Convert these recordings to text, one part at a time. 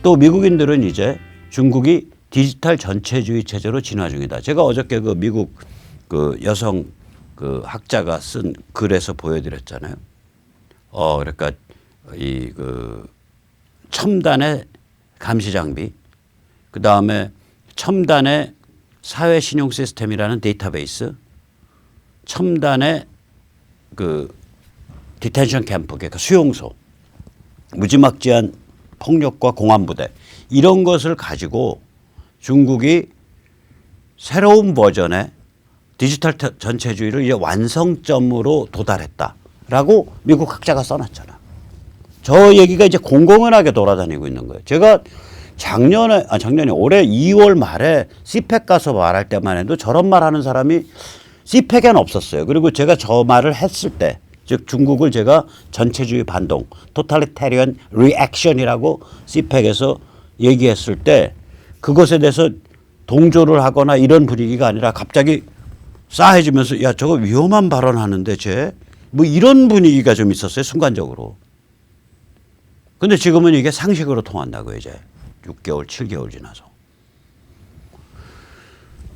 또 미국인들은 이제 중국이 디지털 전체주의 체제로 진화 중이다. 제가 어저께 그 미국 그 여성 그 학자가 쓴 글에서 보여드렸잖아요. 그러니까 이 그 첨단의 감시 장비, 그 다음에 첨단의 사회 신용 시스템이라는 데이터베이스, 첨단의 그 디텐션 캠프, 그러니까 수용소, 무지막지한 폭력과 공안부대, 이런 것을 가지고 중국이 새로운 버전의 디지털 전체주의를 이제 완성점으로 도달했다라고 미국 학자가 써놨잖아. 저 얘기가 이제 공공연하게 돌아다니고 있는 거예요. 제가 작년에 올해 2월 말에 CPEC 가서 말할 때만 해도 저런 말 하는 사람이 CPEC에는 없었어요. 그리고 제가 저 말을 했을 때, 즉 중국을 제가 전체주의 반동, 토탈리테리언 리액션이라고 CPEC에서 얘기했을 때 그것에 대해서 동조를 하거나 이런 분위기가 아니라 갑자기 싸해지면서 야, 저거 위험한 발언하는데 쟤 뭐 이런 분위기가 좀 있었어요, 순간적으로. 근데 지금은 이게 상식으로 통한다고요, 이제 6개월, 7개월 지나서.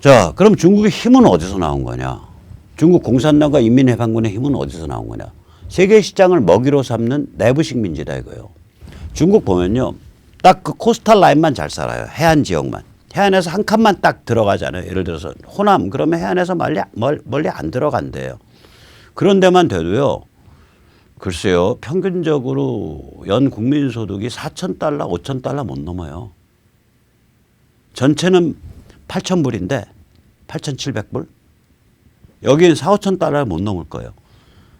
자, 그럼 중국의 힘은 어디서 나온 거냐? 중국 공산당과 인민해방군의 힘은 어디서 나온 거냐? 세계 시장을 먹이로 삼는 내부식 민지다 이거예요. 중국 보면요, 딱 그 코스탈 라인만 잘 살아요. 해안 지역만. 해안에서 한 칸만 딱 들어가잖아요. 예를 들어서 호남, 그러면 해안에서 멀리 안 들어간대요. 그런 데만 돼도요, 글쎄요, 평균적으로 연 국민소득이 4,000달러, 5,000달러 못 넘어요. 전체는 8,000불인데 8,700불? 여기는 4, 5,000달러 못 넘을 거예요.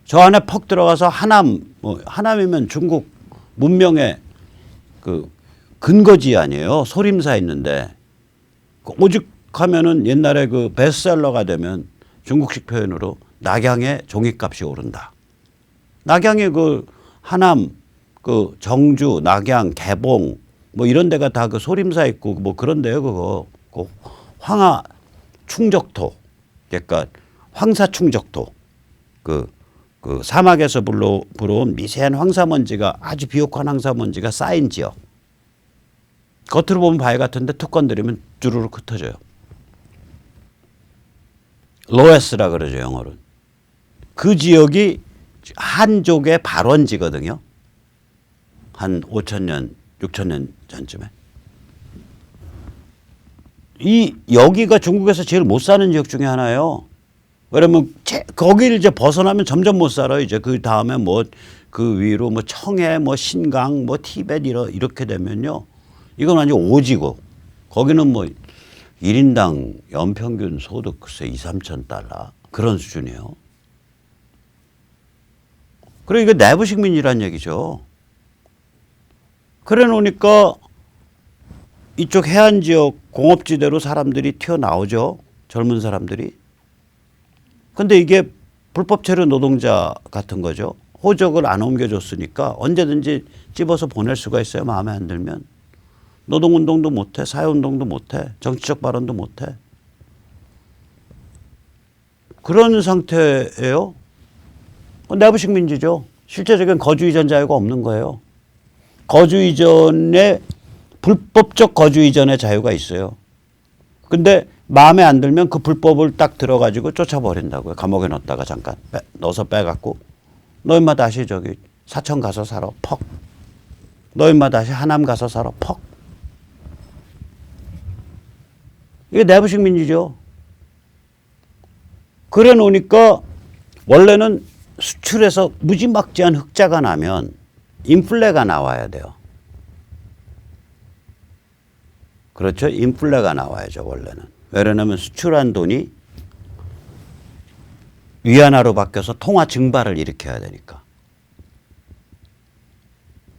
저 안에 퍽 들어가서 하남이면 중국 문명의 그 근거지 아니에요. 소림사 있는데. 오직 하면은 옛날에 그 베스트셀러가 되면 중국식 표현으로 낙양의 종이값이 오른다. 낙양의 그 하남, 그 정주, 낙양, 개봉 뭐 이런 데가 다 그 소림사 있고 뭐 그런 데요, 그거. 그 황하 충적토. 그러니까 황사 충적토. 그 사막에서 불어온 미세한 황사먼지가, 아주 비옥한 황사먼지가 쌓인 지역. 겉으로 보면 바위 같은데 툭 건드리면 주르륵 흩어져요. 로에스라 그러죠, 영어로는. 그 지역이 한족의 발원지거든요. 한 5,000년, 6,000년 전쯤에. 여기가 중국에서 제일 못 사는 지역 중에 하나예요. 왜냐면 거기를 이제 벗어나면 점점 못 살아요. 이제 그 다음에 뭐 그 위로 뭐 청해, 뭐 신강, 뭐 티벳 이렇게 되면요. 이건 완전 오지고, 거기는 뭐 1인당 연평균 소득 글쎄 2, 3천 달러 그런 수준이에요. 그래, 이게 내부식 민주란 얘기죠. 그래 놓으니까 이쪽 해안 지역 공업지대로 사람들이 튀어나오죠. 젊은 사람들이. 근데 이게 불법 체류 노동자 같은 거죠. 호적을 안 옮겨줬으니까 언제든지 집어서 보낼 수가 있어요. 마음에 안 들면. 노동운동도 못해, 사회운동도 못해, 정치적 발언도 못해. 그런 상태예요. 내부식 민주죠. 실제적인 거주 이전 자유가 없는 거예요. 거주 이전에 불법적 거주 이전의 자유가 있어요. 근데 마음에 안 들면 그 불법을 딱 들어가지고 쫓아버린다고요. 감옥에 넣었다가 잠깐 넣어서 빼갖고 너 인마 다시 저기 사천 가서 살아 퍽. 너 인마 다시 하남 가서 살아 퍽. 이게 내부식 민주죠. 그래 놓으니까 원래는 수출에서 무지막지한 흑자가 나면 인플레가 나와야 돼요. 그렇죠? 인플레가 나와야죠, 원래는. 왜냐하면 수출한 돈이 위안화로 바뀌어서 통화 증발을 일으켜야 되니까.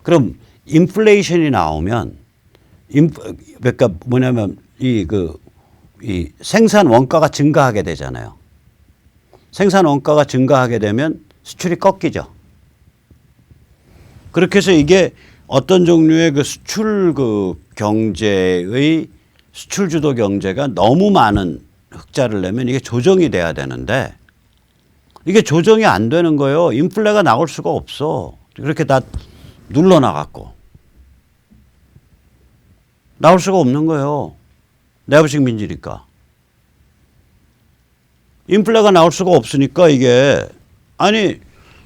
그럼 인플레이션이 나오면 그러니까 뭐냐면 이 생산 원가가 증가하게 되잖아요. 생산 원가가 증가하게 되면 수출이 꺾이죠. 그렇게 해서 이게 어떤 종류의 그 수출 경제의 수출 주도 경제가 너무 많은 흑자를 내면 이게 조정이 돼야 되는데 이게 조정이 안 되는 거예요. 인플레가 나올 수가 없어. 그렇게 다 눌러나갔고. 나올 수가 없는 거예요. 내부식 민지니까. 인플레가 나올 수가 없으니까 이게 아니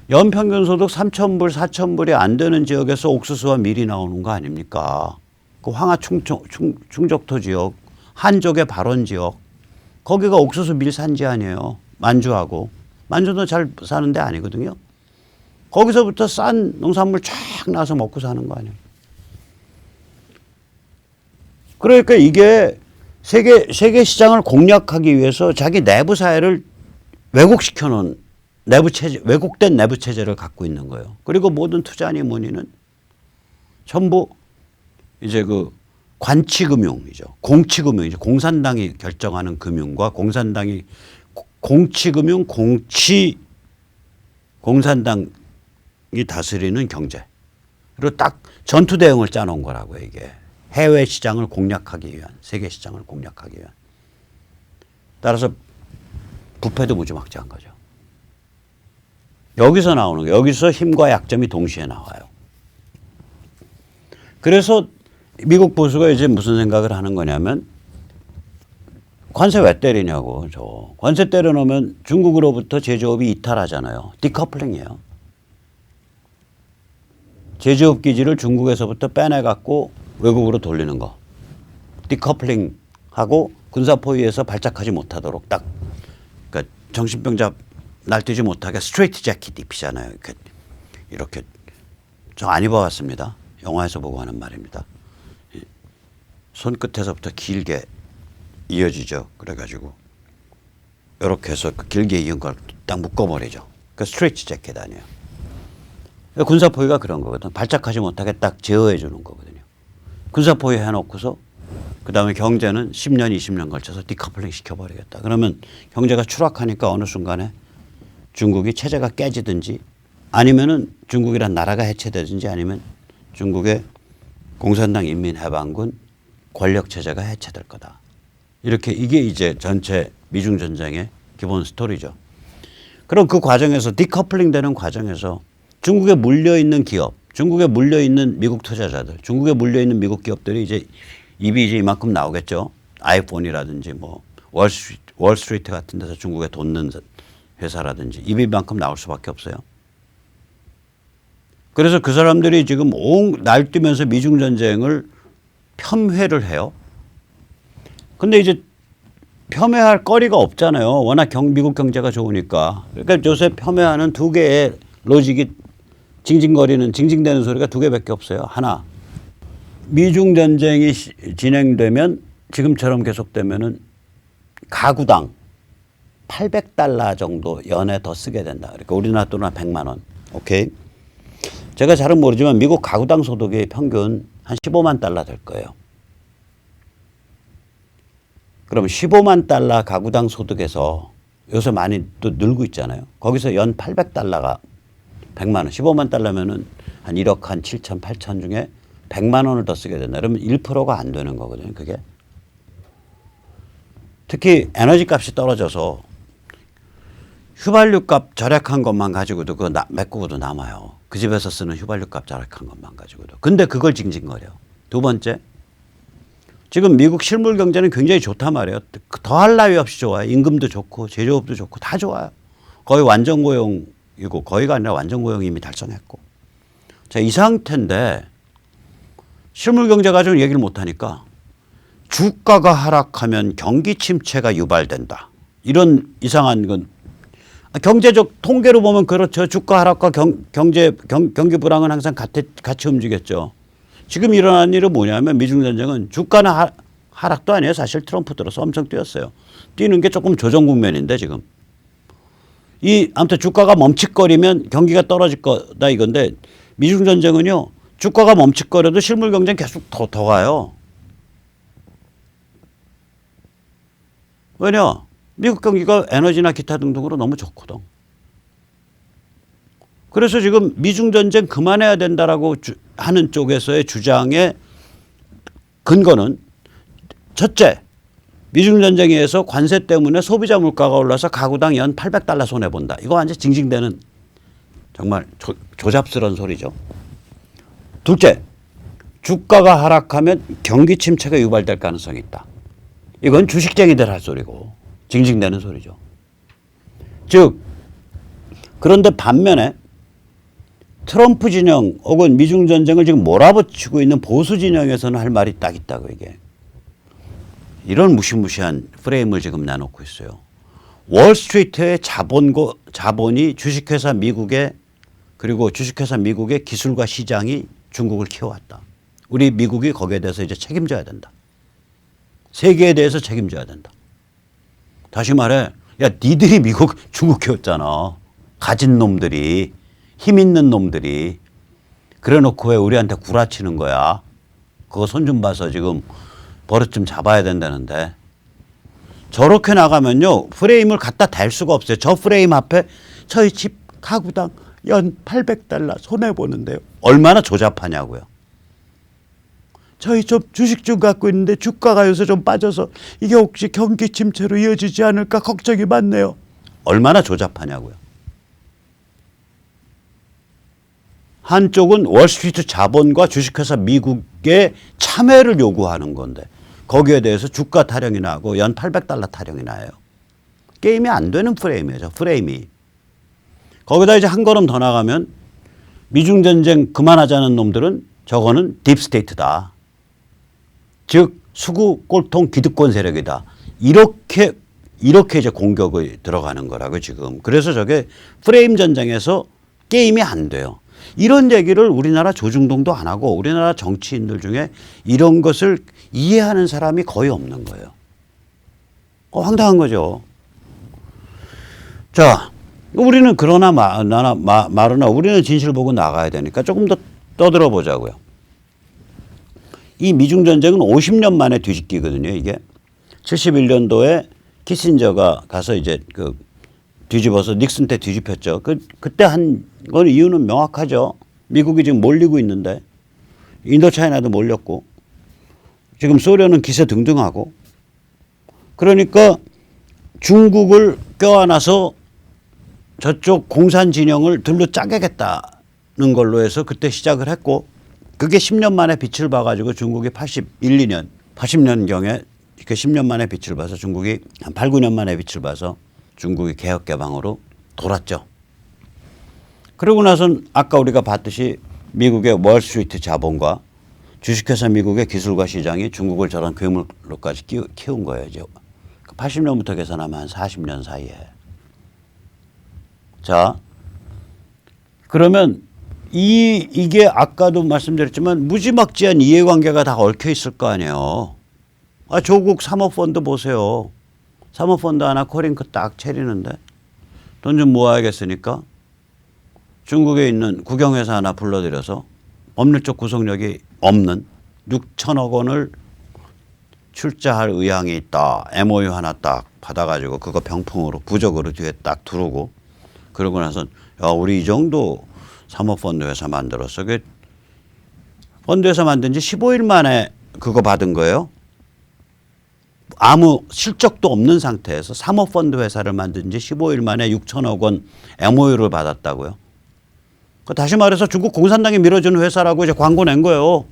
연평균 소득 3,000불, 4,000불이 안 되는 지역에서 옥수수와 밀이 나오는 거 아닙니까? 그 황하 충적토 지역, 한족의 발원 지역, 거기가 옥수수 밀 산지 아니에요. 만주하고. 만주도 잘 사는 데 아니거든요. 거기서부터 싼 농산물 쫙 나서 먹고 사는 거 아니에요. 그러니까 이게 세계 시장을 공략하기 위해서 자기 내부 사회를 왜곡시켜 놓은 내부 체제, 왜곡된 내부 체제를 갖고 있는 거예요. 그리고 모든 투자니 뭐니는 전부 이제 그 관치금융이죠. 공치금융이죠. 공산당이 결정하는 금융과 공산당이 공치금융, 공산당이 다스리는 경제. 그리고 딱 전투 대응을 짜놓은 거라고요, 이게. 해외 시장을 공략하기 위한, 세계 시장을 공략하기 위한. 따라서 부패도 무지막지한 거죠. 여기서 나오는 거예요. 여기서 힘과 약점이 동시에 나와요. 그래서 미국 보수가 이제 무슨 생각을 하는 거냐면 관세 왜 때리냐고. 관세 때려놓으면 중국으로부터 제조업이 이탈하잖아요. 디커플링이에요. 제조업 기지를 중국에서부터 빼내갖고 외국으로 돌리는 거. 디커플링하고 군사포위에서 발작하지 못하도록 딱 그러니까 정신병자 날뛰지 못하게 스트레이트 재킷 입히잖아요. 이렇게 저 안 입어봤습니다. 영화에서 보고 하는 말입니다. 손끝에서부터 길게 이어지죠. 그래가지고 이렇게 해서 그 길게 이은 걸 딱 묶어버리죠. 그 스트레이트 재킷 아니에요. 군사포위가 그런 거거든. 발작하지 못하게 딱 제어해 주는 거거든요. 군사포위 해놓고서 그다음에 경제는 10년, 20년 걸쳐서 디커플링 시켜버리겠다. 그러면 경제가 추락하니까 어느 순간에 중국이 체제가 깨지든지 아니면은 중국이란 나라가 해체되든지 아니면 중국의 공산당 인민해방군 권력 체제가 해체될 거다. 이렇게 이게 이제 전체 미중 전쟁의 기본 스토리죠. 그럼 그 과정에서 디커플링 되는 과정에서 중국에 물려 있는 기업, 중국에 물려 있는 미국 투자자들, 중국에 물려 있는 미국 기업들이 이제 입이 이제 이만큼 나오겠죠. 아이폰이라든지 뭐 월스트리트 같은 데서 중국에 돈 넣는 회사라든지 입이 이만큼 나올 수밖에 없어요. 그래서 그 사람들이 지금 날뛰면서 미중 전쟁을 폄훼를 해요. 근데 이제 폄훼할 거리가 없잖아요. 워낙 미국 경제가 좋으니까. 그러니까 요새 폄훼하는 두 개의 로직이 징징대는 소리가 두 개밖에 없어요. 하나, 미중 전쟁이 진행되면 지금처럼 계속되면은 가구당 800달러 정도 연에 더 쓰게 된다. 그러니까 우리나라 돈은 100만 원. 오케이. 제가 잘은 모르지만 미국 가구당 소득이 평균 한 15만 달러 될 거예요. 그럼 15만 달러 가구당 소득에서 요새 많이 또 늘고 있잖아요. 거기서 연 800달러가 100만 원. 15만 달러면은 한 1억 한 7천, 8천 중에 100만 원을 더 쓰게 된다. 그러면 1%가 안 되는 거거든요. 그게. 특히 에너지 값이 떨어져서 휘발유 값 절약한 것만 가지고도 그거 메꾸고도 남아요. 그 집에서 쓰는 휘발유 값 절약한 것만 가지고도. 근데 그걸 징징거려. 두 번째. 지금 미국 실물 경제는 굉장히 좋단 말이에요. 더할 나위 없이 좋아요. 임금도 좋고 제조업도 좋고 다 좋아요. 거의 완전 고용이고 거의가 아니라 완전 고용 이미 달성했고. 자, 이 상태인데 실물 경제 가지고 얘기를 못하니까 주가가 하락하면 경기 침체가 유발된다. 이런 이상한 건 경제적 통계로 보면 그렇죠. 주가 하락과 경기 불황은 항상 같이 움직였죠. 지금 일어난 일은 뭐냐면 미중 전쟁은 주가는 하락도 아니에요. 사실 트럼프 들어서 엄청 뛰었어요. 뛰는 게 조금 조정 국면인데 지금. 아무튼 주가가 멈칫거리면 경기가 떨어질 거다 이건데 미중 전쟁은요. 주가가 멈칫거려도 실물 경쟁 계속 더 가요. 왜냐? 미국 경기가 에너지나 기타 등등으로 너무 좋거든. 그래서 지금 미중 전쟁 그만해야 된다라고 하는 쪽에서의 주장의 근거는 첫째, 미중 전쟁에 의해서 관세 때문에 소비자 물가가 올라서 가구당 연 800달러 손해본다. 이거 완전 징징대는 정말 조잡스러운 소리죠. 둘째, 주가가 하락하면 경기 침체가 유발될 가능성이 있다. 이건 주식쟁이들 할 소리고 징징대는 소리죠. 즉 그런데 반면에 트럼프 진영 혹은 미중 전쟁을 지금 몰아붙이고 있는 보수 진영에서는 할 말이 딱 있다고 이게. 이런 무시무시한 프레임을 지금 내놓고 있어요. 월스트리트의 자본이 주식회사 미국의 그리고 주식회사 미국의 기술과 시장이 중국을 키워왔다. 우리 미국이 거기에 대해서 이제 책임져야 된다. 세계에 대해서 책임져야 된다. 다시 말해, 야, 니들이 중국 키웠잖아. 가진 놈들이, 힘 있는 놈들이. 그래 놓고 왜 우리한테 구라치는 거야? 그거 손 좀 봐서 지금 버릇 좀 잡아야 된다는데. 저렇게 나가면요, 프레임을 갖다 댈 수가 없어요. 저 프레임 앞에 저희 집 가구당 연 $800 손해보는데요. 얼마나 조잡하냐고요. 저희 좀 주식 좀 갖고 있는데 주가가 요새 좀 빠져서 이게 혹시 경기 침체로 이어지지 않을까 걱정이 많네요. 얼마나 조잡하냐고요. 한쪽은 월스트리트 자본과 주식회사 미국의 참여를 요구하는 건데 거기에 대해서 주가 타령이 나고 연 $800 타령이 나요. 게임이 안 되는 프레임이에요. 프레임이. 거기다 이제 한 걸음 더 나가면 미중 전쟁 그만하자는 놈들은 저거는 딥스테이트다. 즉 수구 꼴통 기득권 세력이다. 이렇게 이제 공격이 들어가는 거라고 지금. 그래서 저게 프레임 전쟁에서 게임이 안 돼요. 이런 얘기를 우리나라 조중동도 안 하고 우리나라 정치인들 중에 이런 것을 이해하는 사람이 거의 없는 거예요. 황당한 거죠. 자, 우리는 그러나 마르나 우리는 진실 보고 나가야 되니까 조금 더 떠들어 보자고요. 이 미중 전쟁은 50년 만에 뒤집기거든요. 이게 71년도에 키신저가 가서 이제 그 뒤집어서 닉슨 때 뒤집혔죠. 그때 한 건 이유는 명확하죠. 미국이 지금 몰리고 있는데 인도차이나도 몰렸고 지금 소련은 기세등등하고 그러니까 중국을 껴안아서 저쪽 공산 진영을 들로 짜겠다는 걸로 해서 그때 시작을 했고 그게 10년 만에 빛을 봐가지고 중국이 80년경에 이렇게 10년 만에 빛을 봐서 중국이 한 8, 9년 만에 빛을 봐서 중국이 개혁 개방으로 돌았죠. 그러고 나선 아까 우리가 봤듯이 미국의 월스트리트 자본과 주식회사 미국의 기술과 시장이 중국을 저런 괴물로까지 키운 거예요. 이제 80년부터 계산하면 한 40년 사이에. 자, 그러면 이게 아까도 말씀드렸지만 무지막지한 이해관계가 다 얽혀 있을 거 아니에요. 조국 사모펀드 보세요. 사모펀드 하나 코링크 딱 차리는데 돈 좀 모아야겠으니까 중국에 있는 국영회사 하나 불러들여서 법률적 구속력이 없는 6천억 원을 출자할 의향이 있다. MOU 하나 딱 받아가지고 그거 병풍으로 부적으로 뒤에 딱 두르고 그러고 나서 야, 우리 이 정도 사모펀드 회사 만들었어. 그 펀드 회사 만든 지 15일 만에 그거 받은 거예요. 아무 실적도 없는 상태에서 사모펀드 회사를 만든 지 15일 만에 6천억 원 MOU를 받았다고요. 다시 말해서 중국 공산당이 밀어주는 회사라고 이제 광고 낸 거예요.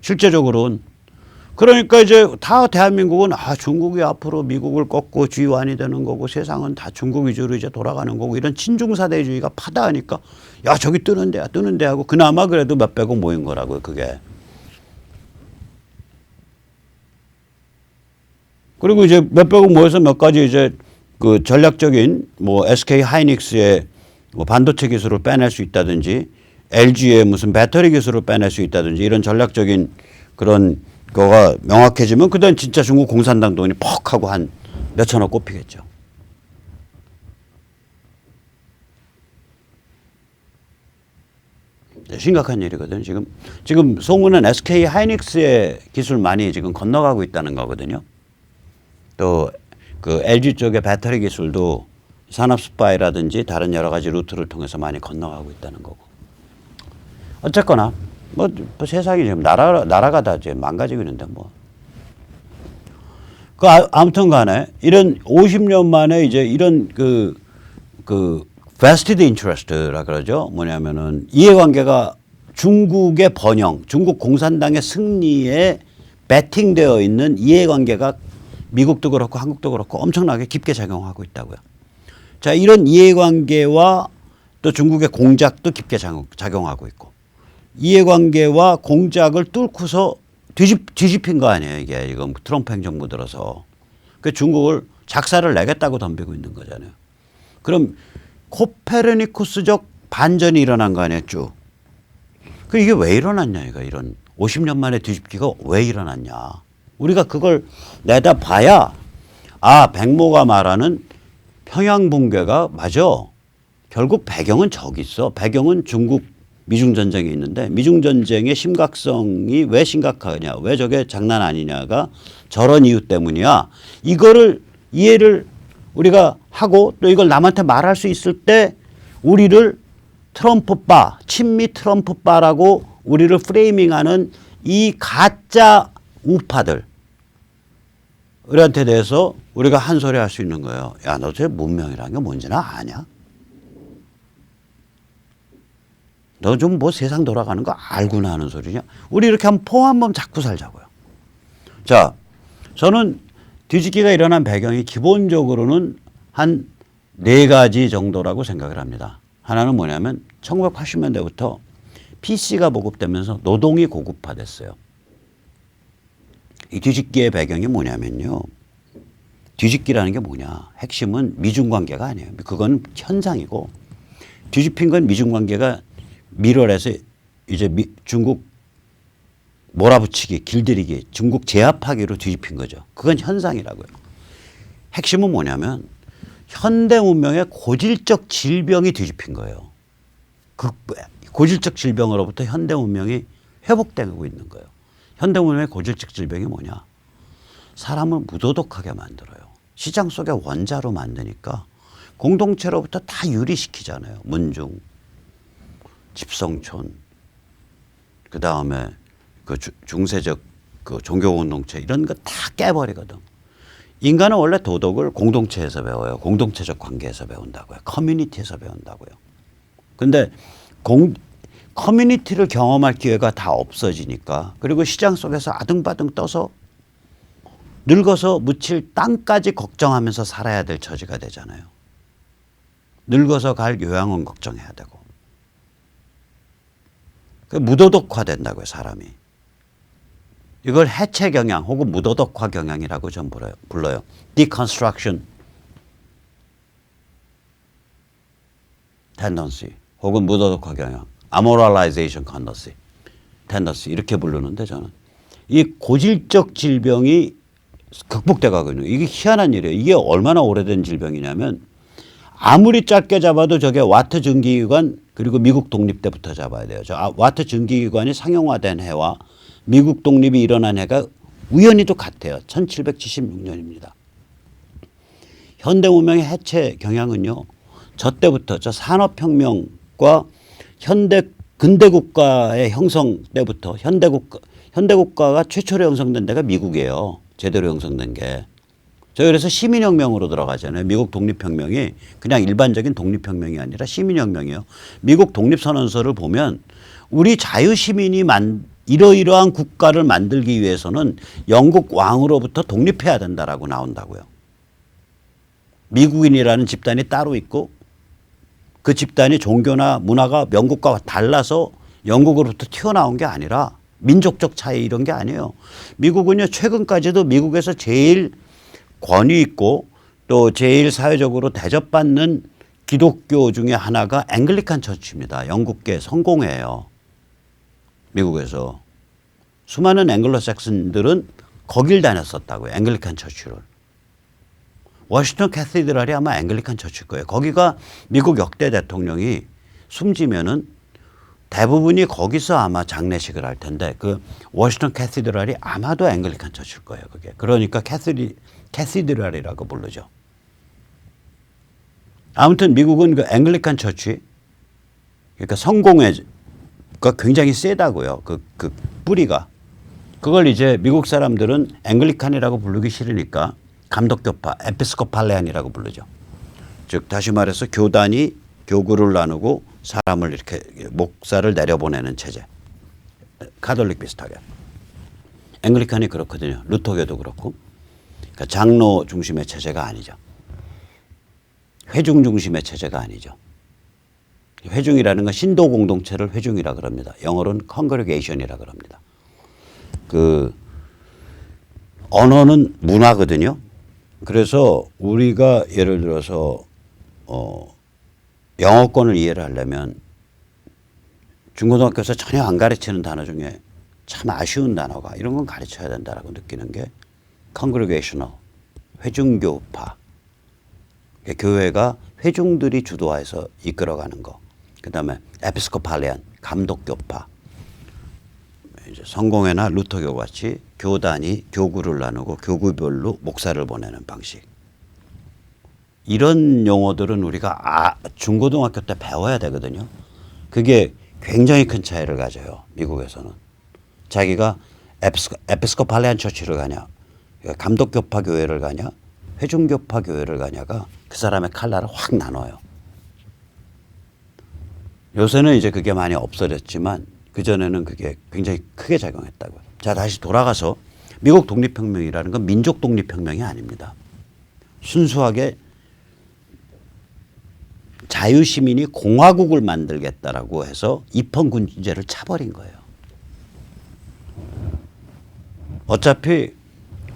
실제적으로는. 그러니까 이제 다 대한민국은 중국이 앞으로 미국을 꺾고 G1이 되는 거고 세상은 다 중국 위주로 이제 돌아가는 거고 이런 친중사대주의가 파다하니까 야 저기 뜨는데 하고 그나마 그래도 몇백억 모인 거라고요 그게. 그리고 이제 몇백억 모여서 몇 가지 이제 그 전략적인 뭐 SK 하이닉스의 뭐 반도체 기술을 빼낼 수 있다든지 LG의 무슨 배터리 기술을 빼낼 수 있다든지 이런 전략적인 그런 거가 명확해지면 그다음 진짜 중국 공산당 돈이 퍽 하고 한 몇천억 꼽히겠죠. 심각한 일이거든요. 지금 소문은 SK 하이닉스의 기술 많이 지금 건너가고 있다는 거거든요. 또 그 LG 쪽의 배터리 기술도 산업스파이라든지 다른 여러 가지 루트를 통해서 많이 건너가고 있다는 거고. 어쨌거나 뭐 세상이 지금 나라가 다 이제 망가지고 있는데 뭐. 아무튼 간에 이런 50년 만에 이제 이런 vested interest라 그러죠. 뭐냐면은 이해관계가 중국의 번영, 중국 공산당의 승리에 베팅되어 있는 이해관계가 미국도 그렇고 한국도 그렇고 엄청나게 깊게 작용하고 있다고요. 자, 이런 이해관계와 또 중국의 공작도 깊게 작용하고 있고, 이해관계와 공작을 뚫고서 뒤집힌 거 아니에요, 이게. 이건 트럼프 행정부 들어서. 그 중국을 작사를 내겠다고 덤비고 있는 거잖아요. 그럼 코페르니쿠스적 반전이 일어난 거 아니에요, 쭉. 그 이게 왜 일어났냐, 이거. 이런 50년 만에 뒤집기가 왜 일어났냐. 우리가 그걸 내다봐야, 아, 백모가 말하는 평양 붕괴가 맞아. 결국 배경은 저기 있어. 배경은 중국 미중 전쟁이 있는데, 미중 전쟁의 심각성이 왜 심각하냐, 왜 저게 장난 아니냐가 저런 이유 때문이야. 이거를 이해를 우리가 하고 또 이걸 남한테 말할 수 있을 때 우리를 트럼프바, 친미 트럼프바라고 우리를 프레이밍하는 이 가짜 우파들 우리한테 대해서 우리가 한 소리 할 수 있는 거예요. 야, 너 저 문명이라는 게 뭔지나 아냐? 너 좀 뭐 세상 돌아가는 거 알구나 하는 소리냐? 우리 이렇게 한번 포 한번 잡고 살자고요. 자, 저는 뒤집기가 일어난 배경이 기본적으로는 한 4가지 정도라고 생각을 합니다. 하나는 뭐냐면 1980년대부터 PC가 보급되면서 노동이 고급화됐어요. 이 뒤집기의 배경이 뭐냐면요. 뒤집기라는 게 뭐냐. 핵심은 미중 관계가 아니에요. 그건 현상이고, 뒤집힌 건 미중 관계가 밀월해서 이제 중국 몰아붙이기, 길들이기, 중국 제압하기로 뒤집힌 거죠. 그건 현상이라고요. 핵심은 뭐냐면 현대 문명의 고질적 질병이 뒤집힌 거예요. 그 고질적 질병으로부터 현대 문명이 회복되고 있는 거예요. 현대 문명의 고질적 질병이 뭐냐? 사람을 무도덕하게 만들어요. 시장 속의 원자로 만드니까 공동체로부터 다 유리시키잖아요. 문중, 집성촌, 그 다음에 그 중세적 그 종교 공동체 이런 거 다 깨버리거든. 인간은 원래 도덕을 공동체에서 배워요. 공동체적 관계에서 배운다고요. 커뮤니티에서 배운다고요. 근데 커뮤니티를 경험할 기회가 다 없어지니까, 그리고 시장 속에서 아등바등 떠서 늙어서 묻힐 땅까지 걱정하면서 살아야 될 처지가 되잖아요. 늙어서 갈 요양원 걱정해야 되고. 무도덕화 된다고요, 사람이. 이걸 해체 경향 혹은 무도덕화 경향이라고 좀 불러요. Deconstruction tendency 혹은 무도덕화 경향, Amoralization tendency 이렇게 부르는데, 저는 이 고질적 질병이 극복돼 가고 있는, 이게 희한한 일이에요. 이게 얼마나 오래된 질병이냐면 아무리 짧게 잡아도 저게 와트 증기기관 그리고 미국 독립 때부터 잡아야 돼요. 저 와트 증기기관이 상용화된 해와 미국 독립이 일어난 해가 우연히도 같아요. 1776년입니다. 현대 문명의 해체 경향은요, 저 때부터, 저 산업혁명과 근대 국가의 형성 때부터, 현대 국가가 최초로 형성된 데가 미국이에요. 제대로 형성된 게. 저 그래서 시민혁명으로 들어가잖아요. 미국 독립혁명이 그냥 일반적인 독립혁명이 아니라 시민혁명이에요. 미국 독립선언서를 보면 우리 자유시민이 이러이러한 국가를 만들기 위해서는 영국 왕으로부터 독립해야 된다라고 나온다고요. 미국인이라는 집단이 따로 있고, 그 집단이 종교나 문화가 영국과 달라서 영국으로부터 튀어나온 게 아니라 민족적 차이 이런 게 아니에요. 미국은요, 최근까지도 미국에서 제일 권위 있고 또 제일 사회적으로 대접받는 기독교 중에 하나가 앵글리칸 처치입니다. 영국계 성공회예요. 미국에서. 수많은 앵글로색슨들은 거길 다녔었다고요. 앵글리칸 처치를. 워싱턴 캐시드럴이 아마 앵글리칸 처치일 거예요. 거기가 미국 역대 대통령이 숨지면은 대부분이 거기서 아마 장례식을 할 텐데, 그 워싱턴 캐시드럴이 아마도 앵글리칸 처치일 거예요. 그게. 그러니까 캐시드럴이라고 부르죠. 아무튼 미국은 그 앵글리칸 처치, 그러니까 성공회가 굉장히 세다고요. 그 뿌리가. 그걸 이제 미국 사람들은 앵글리칸이라고 부르기 싫으니까 감독교파, 에피스코팔레안이라고 부르죠. 즉 다시 말해서 교단이 교구를 나누고 사람을 이렇게 목사를 내려보내는 체제. 가톨릭 비슷하게. 앵글리칸이 그렇거든요. 루터교도 그렇고. 그러니까 장로 중심의 체제가 아니죠. 회중 중심의 체제가 아니죠. 회중이라는 건 신도 공동체를 회중이라 그럽니다. 영어로는 congregation이라 그럽니다. 그 언어는 문화거든요. 그래서 우리가 예를 들어서 영어권을 이해를 하려면 중고등학교에서 전혀 안 가르치는 단어 중에 참 아쉬운 단어가 이런 건 가르쳐야 된다라고 느끼는 게 congregational, 회중교파. 교회가 회중들이 주도해서 이끌어가는 거. 그다음에 에피스코팔리안, 감독교파. 이제 성공회나 루터교 같이 교단이 교구를 나누고 교구별로 목사를 보내는 방식. 이런 용어들은 우리가 중고등학교 때 배워야 되거든요. 그게 굉장히 큰 차이를 가져요. 미국에서는. 자기가 에피스코팔리안 처치를 가냐, 감독교파 교회를 가냐, 회중교파 교회를 가냐가 그 사람의 칼날을 확 나눠요. 요새는 이제 그게 많이 없어졌지만 그전에는 그게 굉장히 크게 작용했다고요. 자, 다시 돌아가서 미국 독립혁명이라는 건 민족 독립혁명이 아닙니다. 순수하게 자유시민이 공화국을 만들겠다라고 해서 입헌군주제를 차버린 거예요. 어차피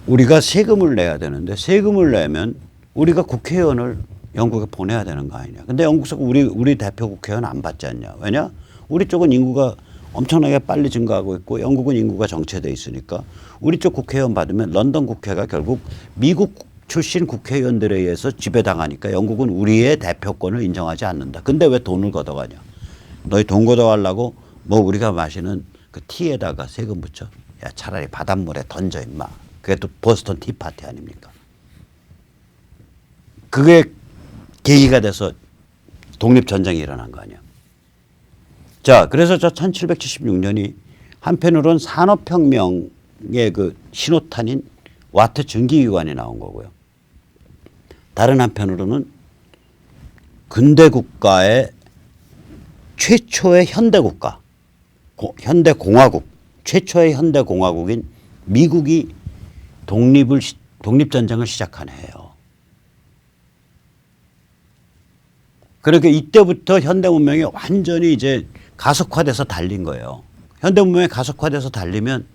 우리가 세금을 내야 되는데 세금을 내면 우리가 국회의원을 영국에 보내야 되는 거 아니냐. 근데 영국에서 우리 대표 국회의원 안 받지 않냐. 왜냐? 우리 쪽은 인구가 엄청나게 빨리 증가하고 있고 영국은 인구가 정체돼 있으니까 우리 쪽 국회의원 받으면 런던 국회가 결국 미국 출신 국회의원들에 의해서 지배당하니까 영국은 우리의 대표권을 인정하지 않는다. 근데 왜 돈을 걷어가냐. 너희 돈 걷어가려고 뭐 우리가 마시는 그 티에다가 세금 붙여. 야, 차라리 바닷물에 던져 임마. 그게 또 보스턴 티파티 아닙니까? 그게 계기가 돼서 독립전쟁이 일어난 거 아니야. 자, 그래서 저 1776년이 한편으로는 산업혁명의 그 신호탄인 와트 증기기관이 나온 거고요. 다른 한편으로는 근대국가의 최초의 현대국가, 현대공화국, 최초의 현대공화국인 미국이 독립전쟁을 시작한 해예요. 그러니까 이때부터 현대문명이 완전히 이제 가속화돼서 달린 거예요. 현대문명이 가속화돼서 달리면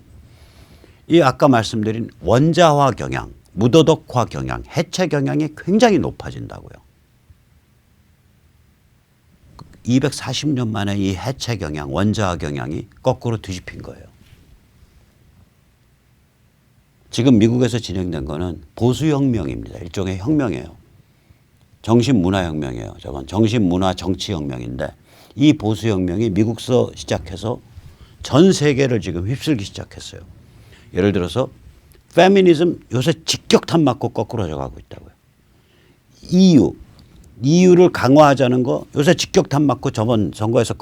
이 아까 말씀드린 원자화 경향, 무도덕화 경향, 해체 경향이 굉장히 높아진다고요. 240년 만에 이 해체 경향, 원자화 경향이 거꾸로 뒤집힌 거예요. 지금 미국에서 진행된 거는 보수혁명입니다. 일종의 혁명이에요. 정신문화혁명이에요. 저건 정신문화 정치혁명인데 이 보수혁명이 미국서 시작해서 전 세계를 지금 휩쓸기 시작했어요. 예를 들어서 페미니즘 요새 직격탄 맞고 거꾸로 져가고 있다고요. EU를 강화하자는 거 요새 직격탄 맞고 저번 선거에서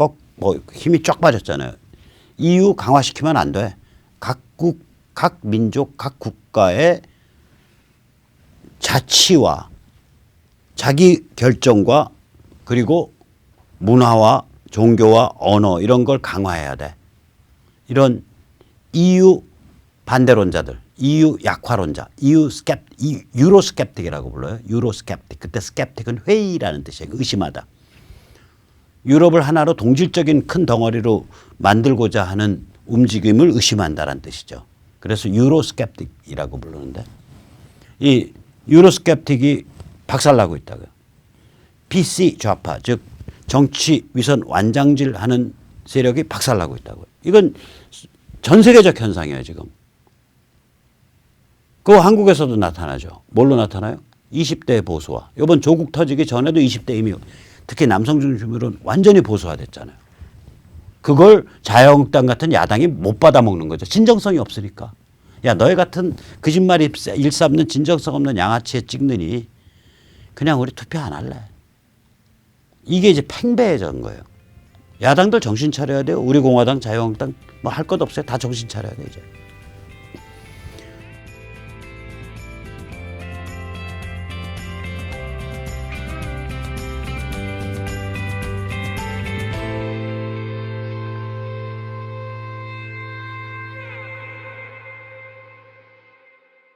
힘이 쫙 빠졌잖아요. EU 강화시키면 안 돼. 각 민족, 각 국가의 자치와 자기 결정과 그리고 문화와 종교와 언어 이런 걸 강화해야 돼. 이런 EU 반대론자들, EU 약화론자, 유로 스캡틱이라고 불러요. 유로 스캡틱. 그때 스캡틱은 회의라는 뜻이에요. 의심하다. 유럽을 하나로 동질적인 큰 덩어리로 만들고자 하는 움직임을 의심한다는 뜻이죠. 그래서 유로 스캡틱이라고 부르는데 이 유로 스캡틱이 박살나고 있다고요. PC 좌파, 즉 정치 위선 완장질하는 세력이 박살나고 있다고요. 이건 전 세계적 현상이에요, 지금. 그거 한국에서도 나타나죠. 뭘로 나타나요? 20대 보수화. 이번 조국 터지기 전에도 20대 이미 특히 남성 중심으로 완전히 보수화됐잖아요. 그걸 자유한국당 같은 야당이 못 받아먹는 거죠. 진정성이 없으니까. 야, 너희 같은 거짓말 일삼는 진정성 없는 양아치에 찍느니 그냥 우리 투표 안 할래. 이게 이제 팽배해진 거예요. 야당들 정신 차려야 돼요. 우리 공화당, 자유한국당 뭐 할 것 없어요. 다 정신 차려야 돼 이제.